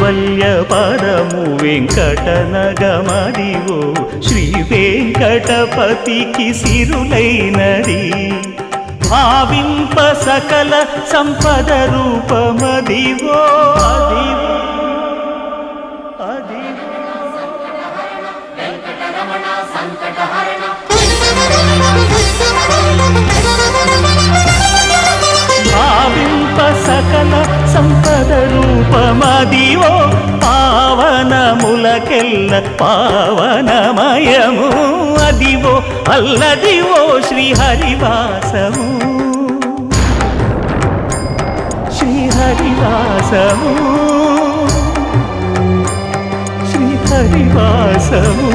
కైవల్య పరము వెంకటనగమదివో శ్రీ వెంకటపతికి సిరులైనది భావింప సకల సంపద రూపమదివో అదివో భావింప సకల సంపద రూపమదివో పావనములకెల్ల పావనమయము అదివో అల్లదివో శ్రీహరివాసము శ్రీహరివాసము శ్రీహరివాసము